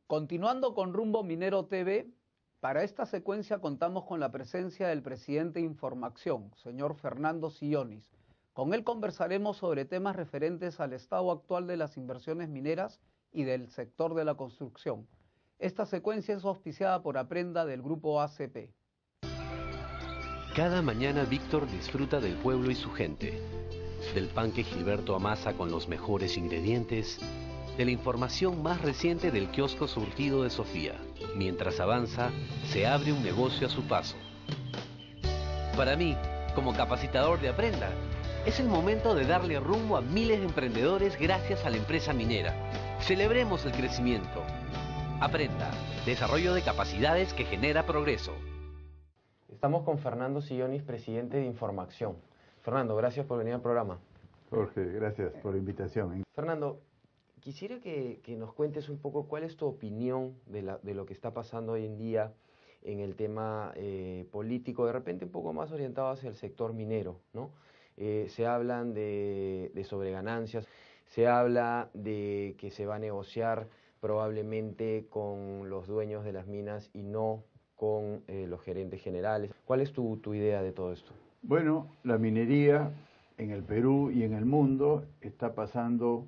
Continuando con Rumbo Minero TV, para esta secuencia contamos con la presencia del presidente de Información, señor Fernando Sillonis. Con él conversaremos sobre temas referentes al estado actual de las inversiones mineras y del sector de la construcción. Esta secuencia es auspiciada por Aprenda del Grupo ACP. Cada mañana Víctor disfruta del pueblo y su gente, del pan que Gilberto amasa con los mejores ingredientes, de la información más reciente del kiosco surtido de Sofía. Mientras avanza, se abre un negocio a su paso. Para mí, como capacitador de Aprenda, es el momento de darle rumbo a miles de emprendedores gracias a la empresa minera. Celebremos el crecimiento. Aprenda, desarrollo de capacidades que genera progreso. Estamos con Fernando Sillonis, presidente de Información. Fernando, gracias por venir al programa. Jorge, gracias por la invitación. Fernando, quisiera que nos cuentes un poco cuál es tu opinión de lo que está pasando hoy en día en el tema político, de repente un poco más orientado hacia el sector minero, ¿no? Se hablan de sobreganancias, se habla de que se va a negociar probablemente con los dueños de las minas y no con los gerentes generales. ¿Cuál es tu idea de todo esto? Bueno, la minería en el Perú y en el mundo está pasando,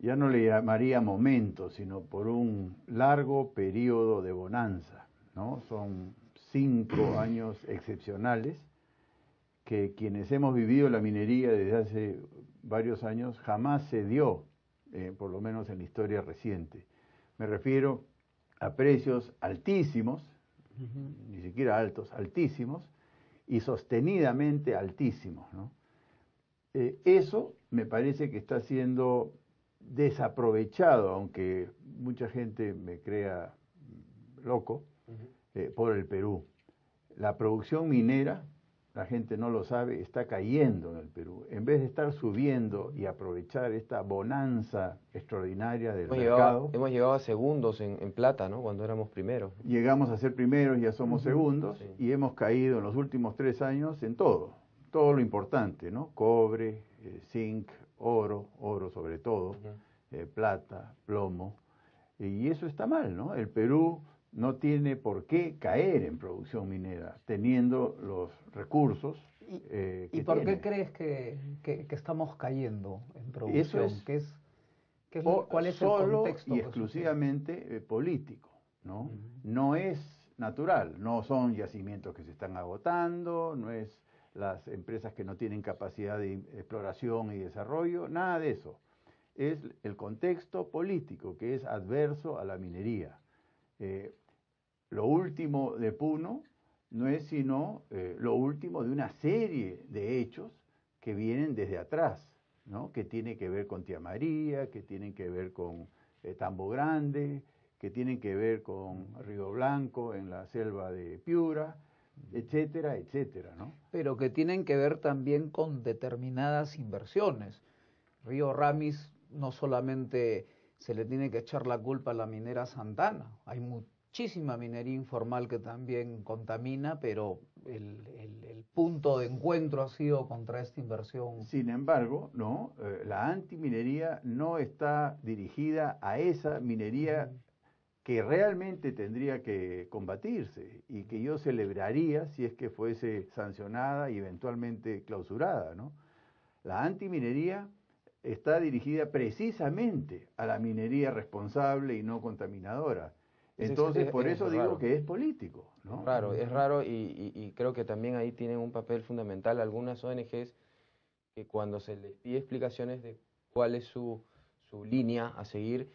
ya no le llamaría momento, sino por un largo periodo de bonanza, ¿no? Son 5 años excepcionales que quienes hemos vivido la minería desde hace varios años jamás se dio, por lo menos en la historia reciente. Me refiero a precios altísimos, ni siquiera altos, altísimos, y sostenidamente altísimos, ¿no? Eso me parece que está siendo desaprovechado, aunque mucha gente me crea loco, por el Perú. La producción minera, la gente no lo sabe, está cayendo en el Perú. En vez de estar subiendo y aprovechar esta bonanza extraordinaria del mercado. Hemos llegado a segundos en plata, ¿no? Cuando éramos primeros. Llegamos a ser primeros, ya somos segundos, sí. Y hemos caído en los últimos 3 años en todo lo importante, ¿no? Cobre, zinc, oro sobre todo, plata, plomo, y eso está mal, ¿no? El Perú no tiene por qué caer en producción minera, teniendo los recursos ¿Y por qué crees que estamos cayendo en producción? ¿Cuál es el contexto? Y exclusivamente político, ¿no? No es natural, no son yacimientos que se están agotando, no es las empresas que no tienen capacidad de exploración y desarrollo, nada de eso. Es el contexto político que es adverso a la minería. Lo último de Puno no es sino lo último de una serie de hechos que vienen desde atrás, ¿no? Que tiene que ver con Tía María, que tienen que ver con Tambo Grande, que tienen que ver con Río Blanco en la selva de Piura, etcétera, etcétera, ¿no? Pero que tienen que ver también con determinadas inversiones. Río Ramis no solamente se le tiene que echar la culpa a la minera Santana, hay muchísima minería informal que también contamina, pero el punto de encuentro ha sido contra esta inversión. Sin embargo, no, la antiminería no está dirigida a esa minería que realmente tendría que combatirse y que yo celebraría si es que fuese sancionada y eventualmente clausurada, ¿no? La antiminería está dirigida precisamente a la minería responsable y no contaminadora. Entonces, por eso digo que es político, ¿no? Es raro y creo que también ahí tienen un papel fundamental algunas ONGs que cuando se les pide explicaciones de cuál es su línea a seguir,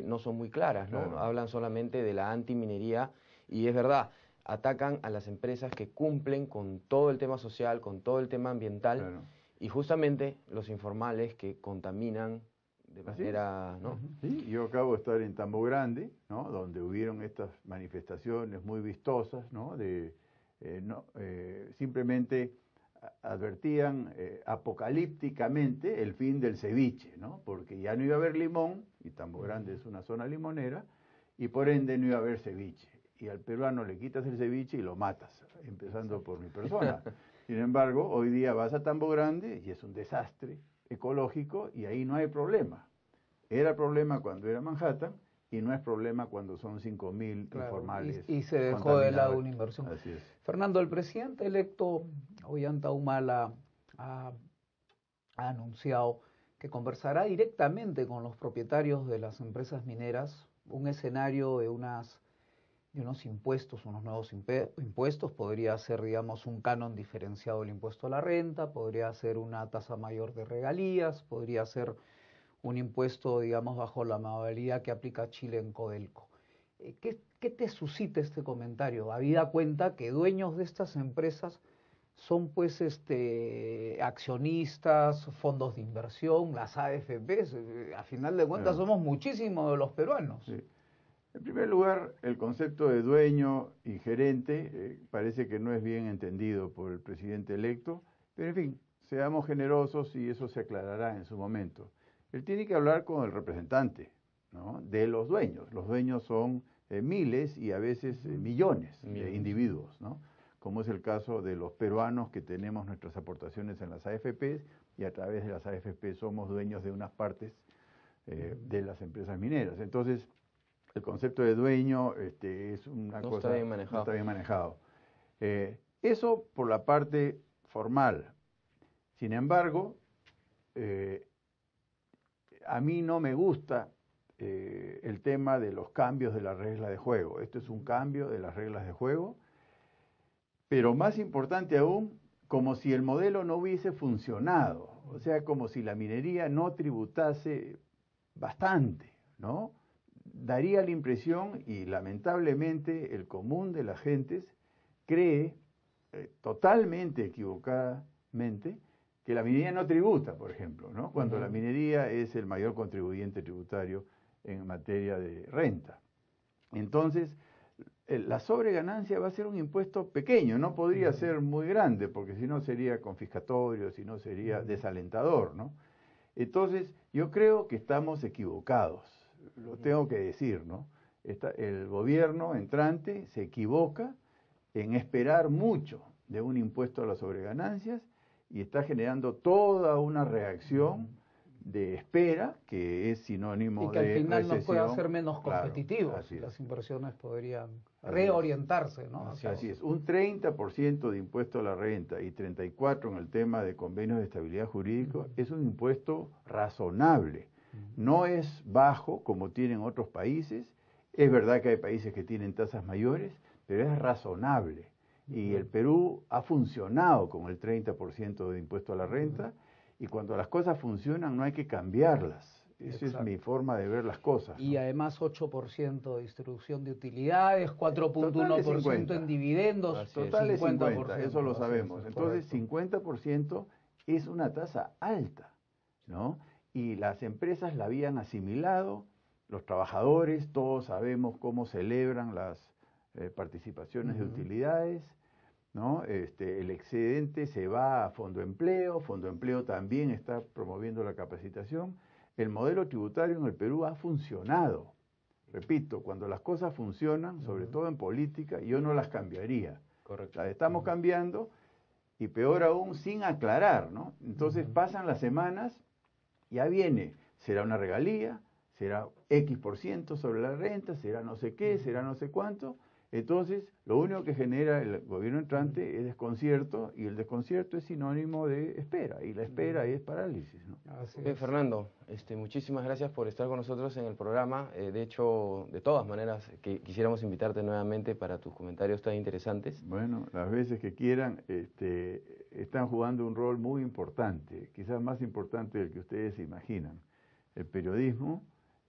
no son muy claras, ¿no? Claro. Hablan solamente de la antiminería y es verdad, atacan a las empresas que cumplen con todo el tema social, con todo el tema ambiental, claro. Y justamente los informales que contaminan de manera, ¿no? Sí, yo acabo de estar en Tambo Grande, ¿no? Donde hubieron estas manifestaciones muy vistosas, ¿no? Simplemente advertían apocalípticamente el fin del ceviche, ¿no? Porque ya no iba a haber limón, y Tambo Grande es una zona limonera, y por ende no iba a haber ceviche. Y al peruano le quitas el ceviche y lo matas, empezando por mi persona. Sin embargo, hoy día vas a Tambo Grande y es un desastre ecológico y ahí no hay problema. Era problema cuando era Manhattan y no es problema cuando son 5.000 informales. Y se dejó de lado contaminadores. una inversión. Así es. Fernando, el presidente electo, Ollanta Humala, ha anunciado que conversará directamente con los propietarios de las empresas mineras, un escenario de unos impuestos, unos nuevos impuestos, podría ser, digamos, un canon diferenciado del impuesto a la renta, podría ser una tasa mayor de regalías, podría ser un impuesto, digamos, bajo la modalidad que aplica Chile en Codelco. ¿Qué te suscita este comentario? Habida cuenta que dueños de estas empresas son pues accionistas, fondos de inversión, las AFPs, a final de cuentas somos muchísimos de los peruanos. Sí. En primer lugar, el concepto de dueño y gerente parece que no es bien entendido por el presidente electo, pero en fin, seamos generosos y eso se aclarará en su momento. Él tiene que hablar con el representante, ¿no?, de los dueños. Los dueños son miles y a veces millones de individuos, ¿no?, como es el caso de los peruanos que tenemos nuestras aportaciones en las AFPs y a través de las AFP somos dueños de unas partes de las empresas mineras. Entonces, el concepto de dueño es una cosa... Está bien manejado. No está bien manejado. Eso por la parte formal. Sin embargo, a mí no me gusta el tema de los cambios de las reglas de juego. Esto es un cambio de las reglas de juego, pero más importante aún, como si el modelo no hubiese funcionado, o sea, como si la minería no tributase bastante, ¿no? Daría la impresión, y lamentablemente el común de las gentes cree totalmente equivocadamente, que la minería no tributa, por ejemplo, ¿no?, cuando la minería es el mayor contribuyente tributario en materia de renta. Entonces, la sobreganancia va a ser un impuesto pequeño, no podría ser muy grande, porque si no sería confiscatorio, si no sería desalentador, ¿no? Entonces, yo creo que estamos equivocados, lo tengo que decir, ¿no? El gobierno entrante se equivoca en esperar mucho de un impuesto a las sobreganancias y está generando toda una reacción de espera que es sinónimo de y que al final recesión. nos puede hacer menos competitivos. Claro, así es. Las inversiones podrían reorientarse, ¿no? Así es, un 30% de impuesto a la renta y 34% en el tema de convenios de estabilidad jurídica es un impuesto razonable. No es bajo como tienen otros países, es verdad que hay países que tienen tasas mayores, pero es razonable. Y el Perú ha funcionado con el 30% de impuesto a la renta, y cuando las cosas funcionan no hay que cambiarlas. Esa es mi forma de ver las cosas, ¿no? Y además 8% de distribución de utilidades, 4.1% en dividendos, total es 50%, 50%, eso lo sabemos. Entonces, correcto. 50% es una tasa alta, ¿no? Y las empresas la habían asimilado, los trabajadores, todos sabemos cómo celebran las participaciones de utilidades, ¿no? El excedente se va a Fondo Empleo también está promoviendo la capacitación. El modelo tributario en el Perú ha funcionado. Repito, cuando las cosas funcionan, sobre todo en política, yo no las cambiaría. Correcto. Las estamos cambiando y peor aún sin aclarar, ¿no? Entonces pasan las semanas, ya viene, será una regalía, será X% sobre la renta, será no sé qué, será no sé cuánto. Entonces, lo único que genera el gobierno entrante es desconcierto, y el desconcierto es sinónimo de espera, y la espera es parálisis, ¿no? Fernando, muchísimas gracias por estar con nosotros en el programa. De hecho, de todas maneras, quisiéramos invitarte nuevamente para tus comentarios tan interesantes. Bueno, las veces que quieran, están jugando un rol muy importante, quizás más importante del que ustedes se imaginan. El periodismo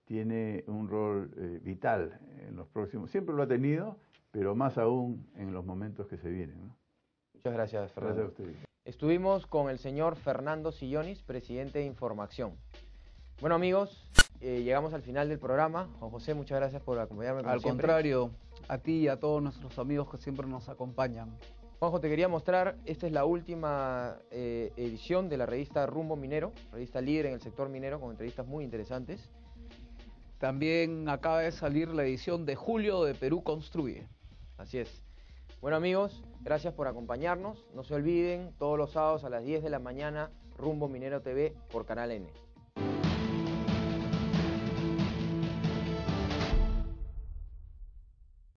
tiene un rol vital en los próximos, siempre lo ha tenido, pero más aún en los momentos que se vienen, ¿no? Muchas gracias, Fernando. Gracias a ustedes. Estuvimos con el señor Fernando Sillonis, presidente de Información. Bueno, amigos, llegamos al final del programa. Juan José, muchas gracias por acompañarme. Al contrario, a ti y a todos nuestros amigos que siempre nos acompañan. Juanjo, te quería mostrar, esta es la última edición de la revista Rumbo Minero, revista líder en el sector minero, con entrevistas muy interesantes. También acaba de salir la edición de julio de Perú Construye. Así es. Bueno, amigos, gracias por acompañarnos. No se olviden, todos los sábados a las 10 de la mañana, Rumbo Minero TV por Canal N.